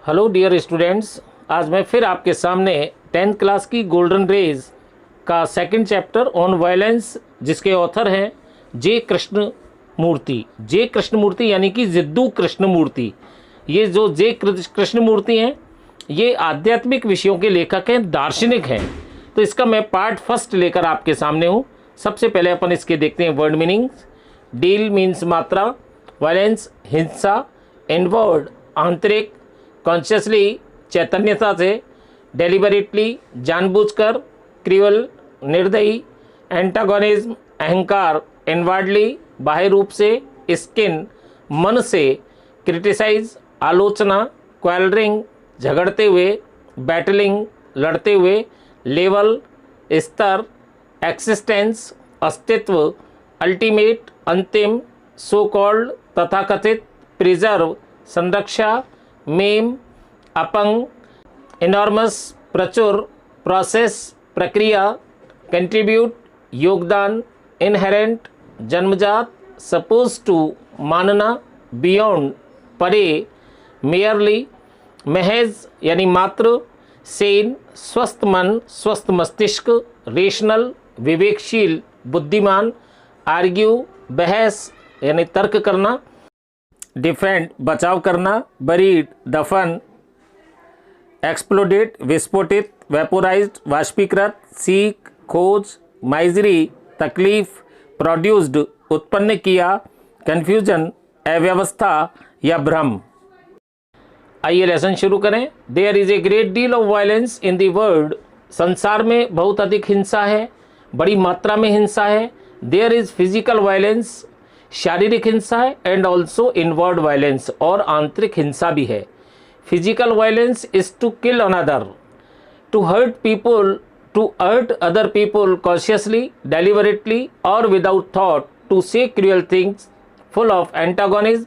Hello dear students, आज मैं फिर आपके सामने 10th क्लास की गोल्डन रेज का सेकंड चैप्टर ऑन वायलेंस, जिसके ऑथर हैं जे कृष्णमूर्ति यानी कि जिद्दू कृष्णमूर्ति। ये जो जे कृष्णमूर्ति हैं ये आध्यात्मिक विषयों के लेखक हैं, दार्शनिक हैं। तो इसका मैं पार्ट फर्स्ट लेकर आपके सामने हूँ। सबसे पहले अपन इसके देखते हैं वर्ड मीनिंग्स। डील मीन्स मात्रा, वायलेंस हिंसा, इनवर्ड आंतरिक, कॉन्शियसली चैतन्यता से, डेलिबरेटली जानबूझकर, क्रूअल निर्दयी, एंटागोनिज्म अहंकार, इनवर्डली बाह्य रूप से, स्किन मन से, क्रिटिसाइज आलोचना, क्वालरिंग झगड़ते हुए, बैटलिंग लड़ते हुए, लेवल स्तर, एक्सिस्टेंस अस्तित्व, अल्टीमेट अंतिम, सो कॉल्ड तथाकथित, प्रिजर्व संरक्षा, मेम अपंग, इनॉर्मस प्रचुर, प्रोसेस प्रक्रिया, कंट्रीब्यूट योगदान, इनहेरेंट जन्मजात, सपोज टू मानना, बियॉन्ड परे, मेयरली महज यानी मात्र, सेन स्वस्थ मन स्वस्थ मस्तिष्क, रेशनल विवेकशील बुद्धिमान, आर्ग्यू बहस यानी तर्क करना, डिफेंड बचाव करना, बरीड दफन, एक्सप्लोडेड विस्फोटित, वेपोराइज्ड वाष्पीकृत, सीक खोज, माइजरी तकलीफ, प्रोड्यूस्ड उत्पन्न किया, कन्फ्यूजन अव्यवस्था या भ्रम। आइए लेसन शुरू करें। There is a great deal of violence in the world. संसार में बहुत अधिक हिंसा है, बड़ी मात्रा में हिंसा है। देयर इज़ फिजिकल वायलेंस, शारीरिक हिंसा है, एंड ऑल्सो इनवर्ड वायलेंस, और आंतरिक हिंसा भी है। Physical violence is to kill another, to hurt people, to hurt other people consciously, deliberately और without thought, to say cruel things full of antagonism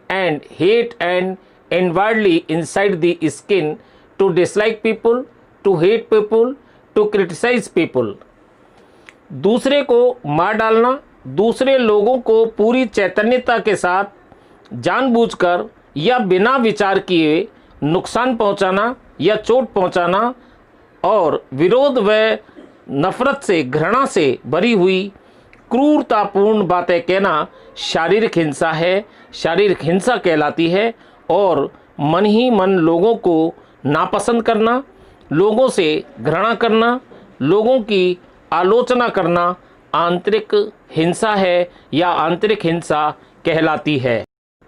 and hate, and inwardly inside the skin, to dislike people, to hate people, to criticize people। दूसरे को मार डालना, दूसरे लोगों को पूरी चैतन्यता के साथ जानबूझकर या बिना विचार किए नुकसान पहुंचाना या चोट पहुंचाना, और विरोध व नफरत से, घृणा से भरी हुई क्रूरतापूर्ण बातें कहना शारीरिक हिंसा है, शारीरिक हिंसा कहलाती है। और मन ही मन लोगों को नापसंद करना, लोगों से घृणा करना, लोगों की आलोचना करना आंतरिक हिंसा है या आंतरिक हिंसा कहलाती है।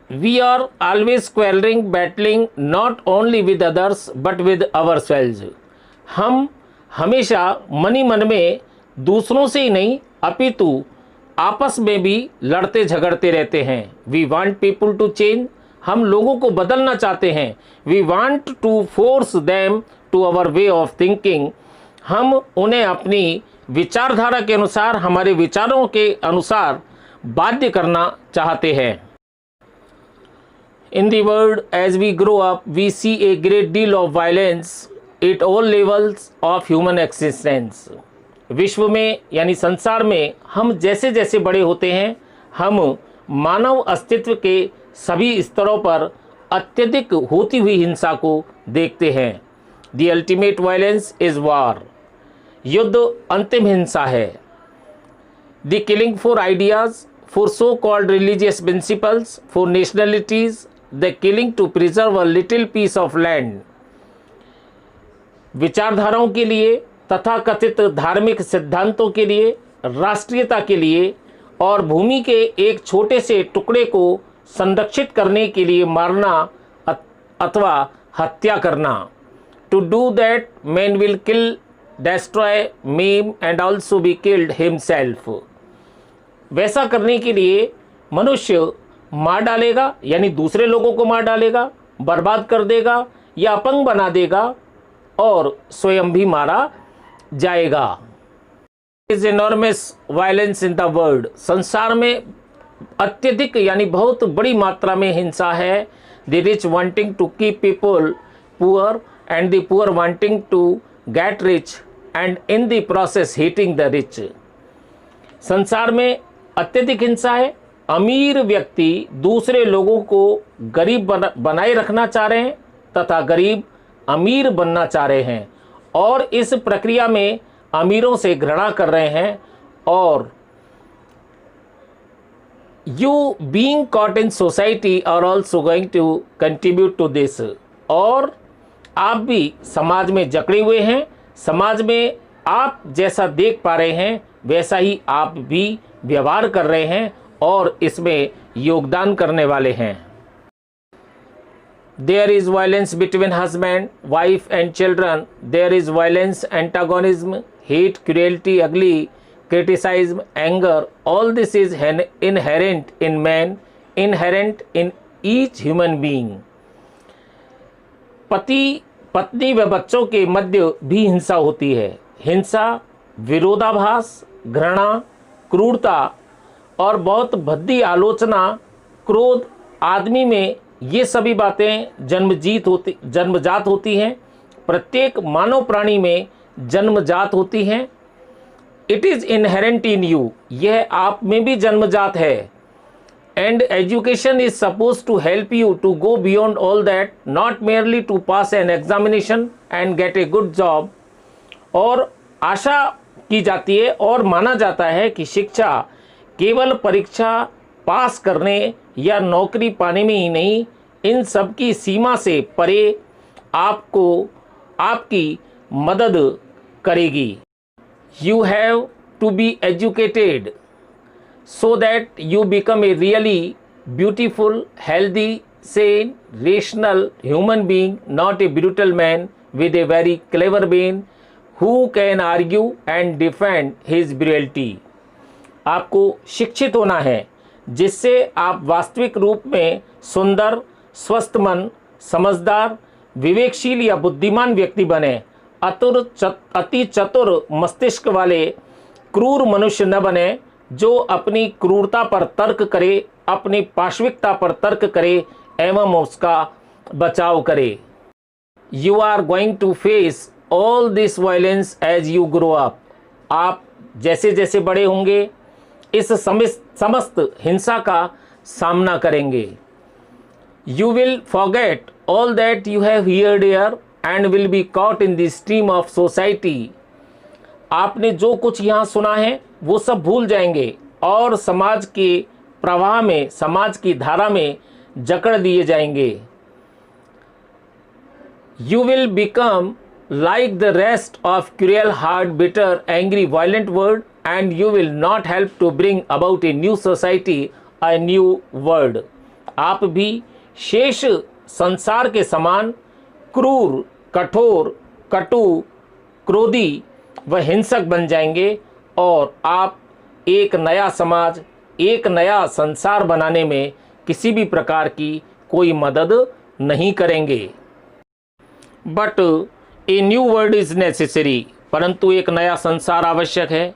We are always quarrelling battling not only with others but with ourselves. हम हमेशा मन ही मन में दूसरों से ही नहीं अपितु आपस में भी लड़ते झगड़ते रहते हैं। We want people to change, हम लोगों को बदलना चाहते हैं। We want to force them to our way of thinking, हम उन्हें अपनी विचारधारा के अनुसार, हमारे विचारों के अनुसार बाध्य करना चाहते हैं। In the world as we grow up we see a great deal of violence at all levels of human existence. विश्व में यानी संसार में हम जैसे जैसे बड़े होते हैं, हम मानव अस्तित्व के सभी स्तरों पर अत्यधिक होती हुई हिंसा को देखते हैं। The ultimate violence is war, युद्ध अंतिम हिंसा है। The killing for ideas, for so called religious principles, for nationalities, the killing to preserve a little piece of land. विचारधाराओं के लिए, तथा कथित धार्मिक सिद्धांतों के लिए, राष्ट्रीयता के लिए और भूमि के एक छोटे से टुकड़े को संरक्षित करने के लिए मारना अथवा हत्या करना। To do that man will kill, destroy, them and also be killed himself. वैसा करने के लिए मनुष्य मार डालेगा यानी दूसरे लोगों को मार डालेगा, बर्बाद कर देगा या अपंग बना देगा और स्वयं भी मारा जाएगा। Is enormous violence in the world, संसार में अत्यधिक यानी बहुत बड़ी मात्रा में हिंसा है। The rich wanting to keep people poor and the poor wanting to get rich and in the process hating the rich. संसार में अत्यधिक हिंसा है। अमीर व्यक्ति दूसरे लोगों को गरीब बनाए रखना चाह रहे हैं तथा गरीब अमीर बनना चाह रहे हैं और इस प्रक्रिया में अमीरों से घृणा कर रहे हैं और you being caught in society are also going to contribute to this। और आप भी समाज में जकड़े हुए हैं, समाज में आप जैसा देख पा रहे हैं वैसा ही आप भी व्यवहार कर रहे हैं और इसमें योगदान करने वाले हैं। There is violence between husband, wife and children. There is violence, antagonism, hate, cruelty, ugly, criticism, anger. All this is inherent in man, inherent in each human being। पति पत्नी व बच्चों के मध्य भी हिंसा होती है। हिंसा, विरोधाभास, घृणा, क्रूरता और बहुत भद्दी आलोचना, क्रोध आदमी में ये सभी बातें जन्मजात होती हैं। प्रत्येक मानव प्राणी में जन्मजात होती हैं। It is inherent in you, यह आप में भी जन्मजात है। And education is suppose to help you to go beyond all that, not merely to pass an examination and get a good job. और आशा की जाती है और माना जाता है कि शिक्षा केवल परीक्षा पास करने या नौकरी पाने में ही नहीं, इन सब की सीमा से परे आपको आपकी मदद करेगी। You have to be educated so that you become a really beautiful, healthy, sane, rational human being, not a brutal man with a very clever brain who can argue and defend his brutality. आपको शिक्षित होना है जिससे आप वास्तविक रूप में सुंदर, स्वस्थ मन, समझदार, विवेकशील या बुद्धिमान व्यक्ति बने। अति चतुर मस्तिष्क वाले क्रूर मनुष्य न बने जो अपनी क्रूरता पर तर्क करे, अपनी पाशविकता पर तर्क करे एवं उसका बचाव करे। You are going to face all this violence as you grow up. आप जैसे जैसे बड़े होंगे इस समस्त हिंसा का सामना करेंगे। You will forget all that you have heard here and will be caught in the stream of society. आपने जो कुछ यहाँ सुना है वो सब भूल जाएंगे और समाज के प्रवाह में, समाज की धारा में जकड़ दिए जाएंगे। You will become like the rest of cruel, hard, bitter, angry, violent world, and you will not help to bring about a new society, a new world। आप भी शेष संसार के समान क्रूर, कठोर, कटु, क्रोधी व हिंसक बन जाएंगे और आप एक नया समाज, एक नया संसार बनाने में किसी भी प्रकार की कोई मदद नहीं करेंगे। But a new world is necessary, परंतु एक नया संसार आवश्यक है।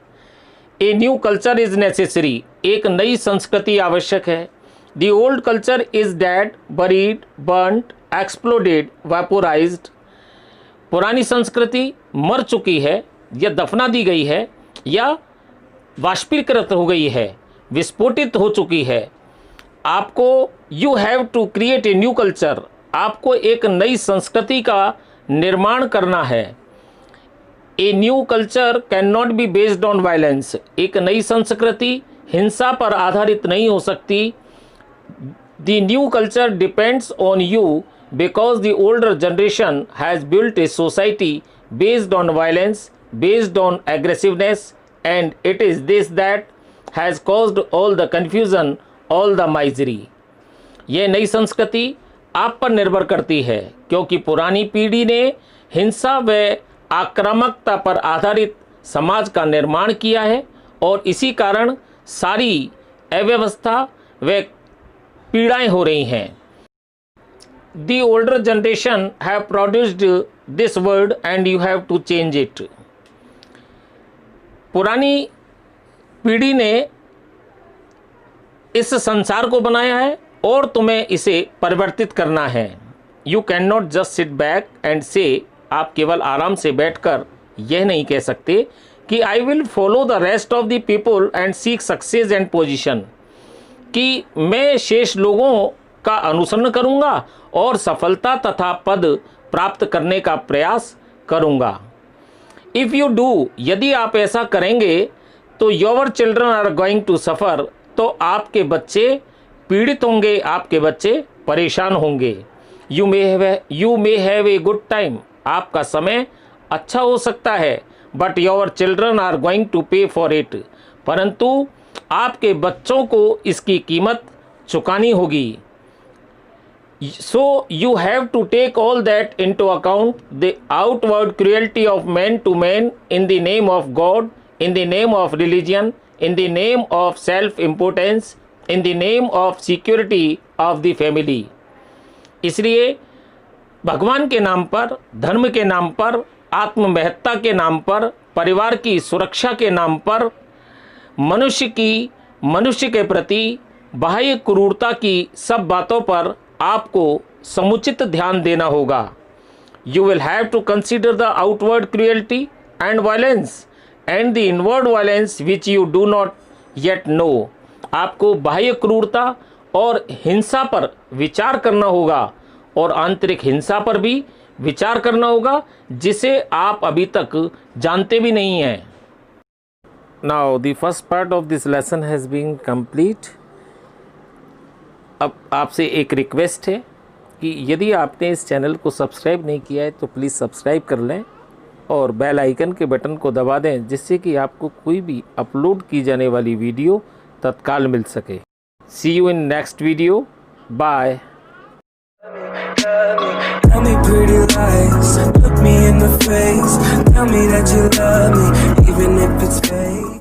A new culture is necessary, एक नई संस्कृति आवश्यक है। The old culture is dead, buried, burned, exploded, vaporised. पुरानी संस्कृति मर चुकी है या दफना दी गई है या वाष्पीकृत हो गई है, विस्फोटित हो चुकी है। आपको you have to create a new culture, आपको एक नई संस्कृति का निर्माण करना है। A new culture can not be based on violence, एक नई संस्कृति हिंसा पर आधारित नहीं हो सकती। The new culture depends on you because the older generation has built a society based on violence, based on aggressiveness, and it is this that has caused all the confusion, all the misery. यह नई संस्कृति आप पर निर्भर करती है क्योंकि पुरानी पीढ़ी ने हिंसा व आक्रामकता पर आधारित समाज का निर्माण किया है और इसी कारण सारी अव्यवस्था व पीड़ाएं हो रही हैं। The older generation have produced this world and you have to change it. पुरानी पीढ़ी ने इस संसार को बनाया है और तुम्हें इसे परिवर्तित करना है। You can not just sit back and से, आप केवल आराम से बैठकर यह नहीं कह सकते कि I will follow the rest of the people and seek success and position, कि मैं शेष लोगों का अनुसरण करूंगा और सफलता तथा पद प्राप्त करने का प्रयास करूंगा। इफ यू डू, यदि आप ऐसा करेंगे तो your children are going to suffer, तो आपके बच्चे पीड़ित होंगे, आपके बच्चे परेशान होंगे। You may have a good time, आपका समय अच्छा हो सकता है, but your children are going to pay for it, परंतु आपके बच्चों को इसकी कीमत चुकानी होगी। So you have to take all that into account, the outward cruelty of man to man in the name of God, in the name of religion, in the name of self-importance, in the name of security of the family। इसलिए भगवान के नाम पर, धर्म के नाम पर, आत्ममहत्ता के नाम पर, परिवार की सुरक्षा के नाम पर, मनुष्य के प्रति बाह्य क्रूरता की सब बातों पर आपको समुचित ध्यान देना होगा। You will have to consider the outward cruelty and violence and the inward violence which you do not yet know. आपको बाह्य क्रूरता और हिंसा पर विचार करना होगा और आंतरिक हिंसा पर भी विचार करना होगा, जिसे आप अभी तक जानते भी नहीं हैं। Now the first part of this lesson has been complete. अब आपसे एक रिक्वेस्ट है कि यदि आपने इस चैनल को सब्सक्राइब नहीं किया है तो प्लीज़ सब्सक्राइब कर लें और बेल आइकन के बटन को दबा दें, जिससे कि आपको कोई भी अपलोड की जाने वाली वीडियो तत्काल मिल सके। See you in next video, bye. Tell me pretty lies, look me in the face, tell me that you love me, even if it's fake.